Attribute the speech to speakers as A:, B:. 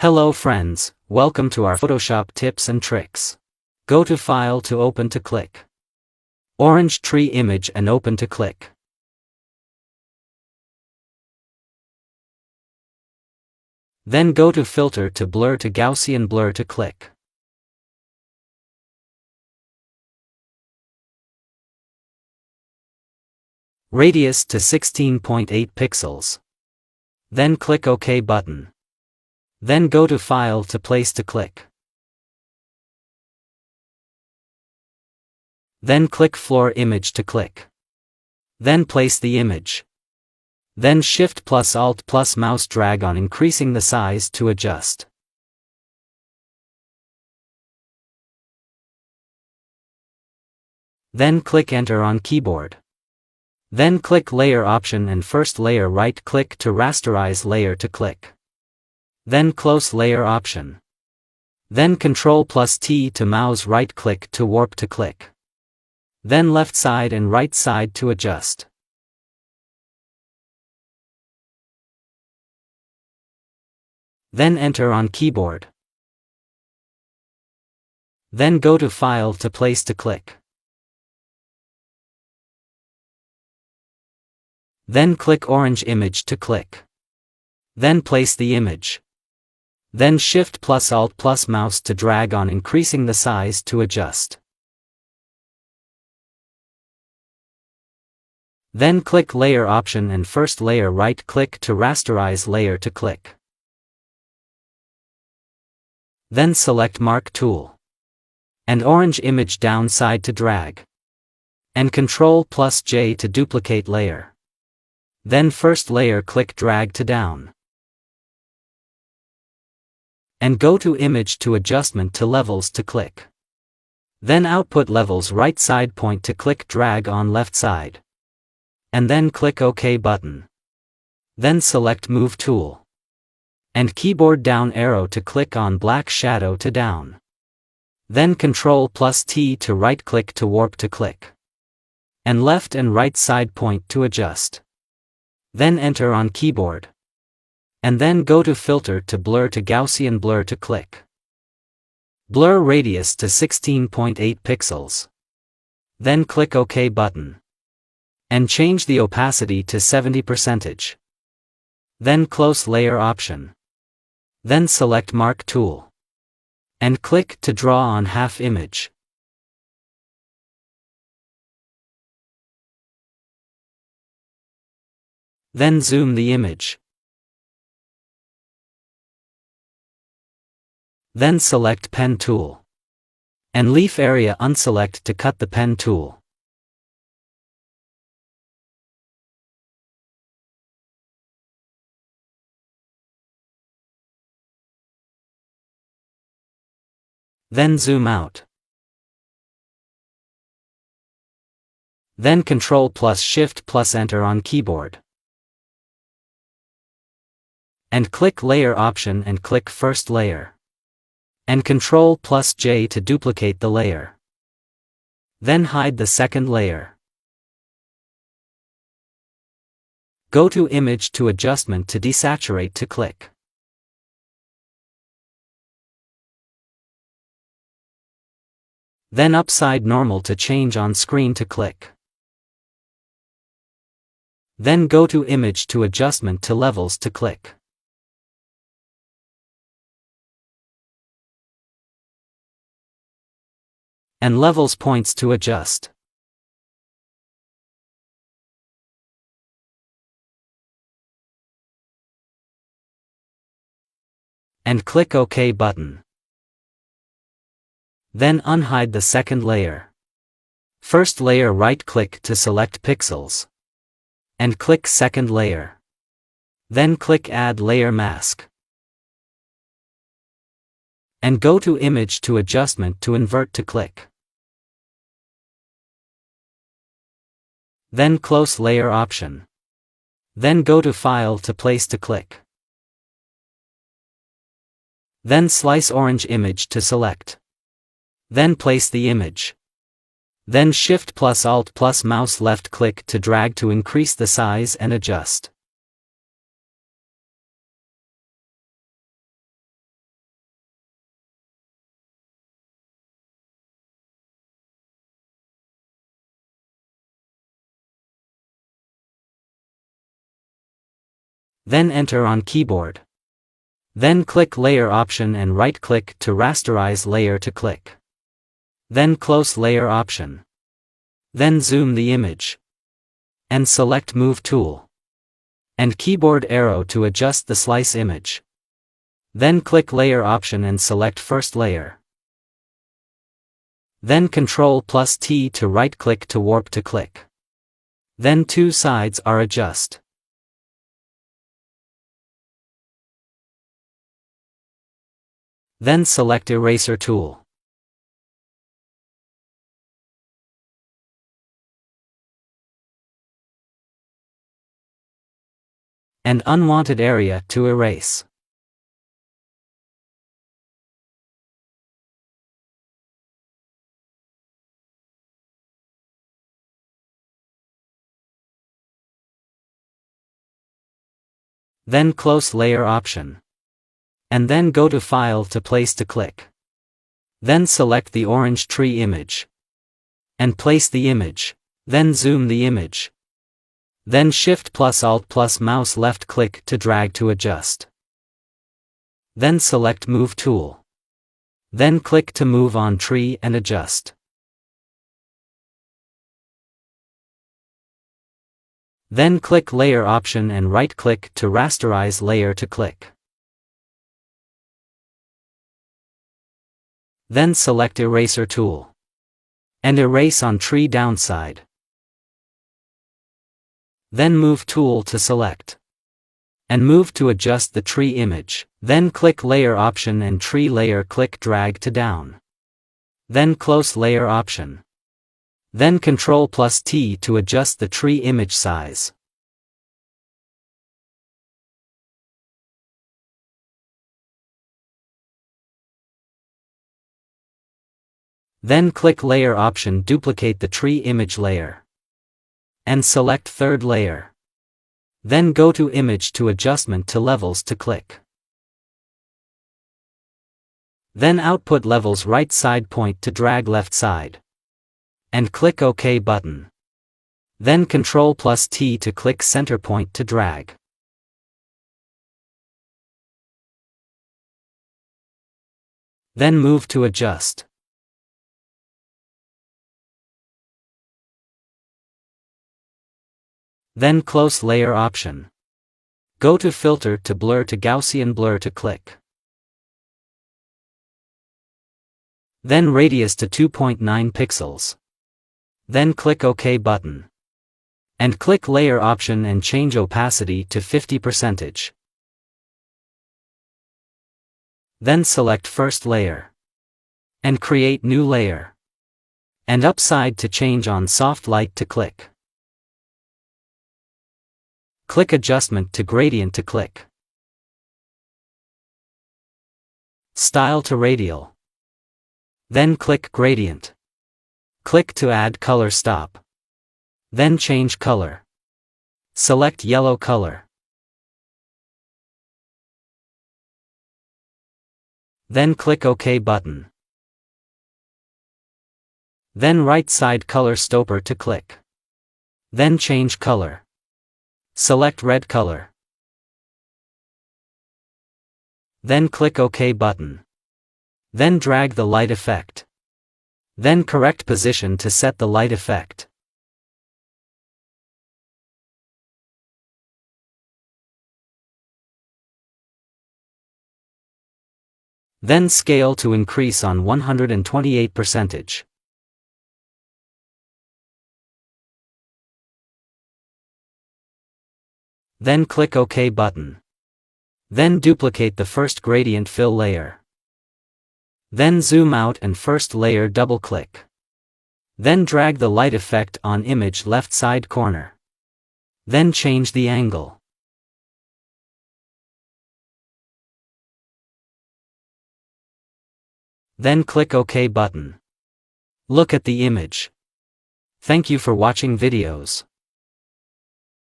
A: Hello friends, welcome to our Photoshop tips and tricks. Go to File to open to click Orange Tree Image and open to click. Then go to Filter to Blur to Gaussian Blur to click. Radius to 16.8 pixels. Then click OK button. Then go to File to Place to click. Then click Floor Image to click. Then place the image. Then Shift plus Alt plus mouse drag on increasing the size to adjust. Then click Enter on keyboard. Then click Layer option and first layer right click to rasterize layer to click. Then close layer option. Then Ctrl plus T to mouse right click to warp to click. Then left side and right side to adjust. Then enter on keyboard. Then go to File to Place to click. Then click Orange Image to click. Then place the image. Then Shift plus Alt plus mouse to drag on increasing the size to adjust. Then click Layer option and first layer right click to rasterize layer to click. Then select Mark tool. And Orange Image downside to drag. And Ctrl plus J to duplicate layer. Then first layer click drag to down. And go to Image to Adjustment to Levels to click. Then Output Levels right side point to click drag on left side. And then click OK button. Then select Move tool. And keyboard down arrow to click on black shadow to down. Then Ctrl plus T to right click to warp to click. And left and right side point to adjust. Then enter on keyboard. And then go to Filter to Blur to Gaussian Blur to click. Blur radius to 16.8 pixels. Then click OK button. And change the opacity to 70%. Then close layer option. Then select Mark tool. And click to draw on half image. Then zoom the image. Then select Pen tool. And leaf area unselect to cut the pen tool. Then zoom out. Then Ctrl plus Shift plus Enter on keyboard. And click Layer option and click First layer. And Ctrl plus J to duplicate the layer. Then hide the second layer. Go to Image to Adjustment to desaturate to click. Then upside normal to change on screen to click. Then go to Image to Adjustment to Levels to click. And Levels points to adjust. And click OK button. Then unhide the second layer. First layer right click to select pixels. And click second layer. Then click Add Layer Mask. And go to Image to Adjustment to invert to click. Then close layer option. Then go to File to Place to click. Then slice orange image to select. Then place the image. Then Shift plus Alt plus mouse left click to drag to increase the size and adjust. Then enter on keyboard. Then click Layer option and right-click to rasterize layer to click. Then close Layer option. Then zoom the image. And select Move tool. And keyboard arrow to adjust the slice image. Then click Layer option and select first layer. Then Ctrl+T to right-click to warp to click. Then two sides are adjust. Then select Eraser tool. And unwanted area to erase. Then close Layer option. And then go to File to Place to click. Then select the orange tree image. And place the image. Then zoom the image. Then Shift+Alt+Mouse left click to drag to adjust. Then select Move tool. Then click to move on tree and adjust. Then click Layer option and right-click to rasterize layer to click. Then select Eraser tool. And erase on tree downside. Then Move tool to select. And move to adjust the tree image. Then click Layer option and tree layer click drag to down. Then close Layer option. Then Ctrl+T to adjust the tree image size. Then click Layer option, duplicate the tree image layer. And select third layer. Then go to Image to Adjustment to Levels to click. Then Output Levels right side point to drag left side. And click OK button. Then Ctrl+T to click center point to drag. Then move to adjust. Then close Layer option. Go to Filter to Blur to Gaussian Blur to click. Then Radius to 2.9 pixels. Then click OK button. And click Layer option and change opacity to 50%. Then select first layer. And create new layer. And upside to change on soft light to click. Click Adjustment to Gradient to click. Style to Radial. Then click Gradient. Click to add color stop. Then change color. Select yellow color. Then click OK button. Then right side color stopper to click. Then change color. Select red color. Then click OK button. Then drag the light effect. Then correct position to set the light effect. Then scale to increase on 128%. Then click OK button. Then duplicate the first gradient fill layer. Then zoom out and first layer double click. Then drag the light effect on image left side corner. Then change the angle. Then click OK button. Look at the image. Thank you for watching videos.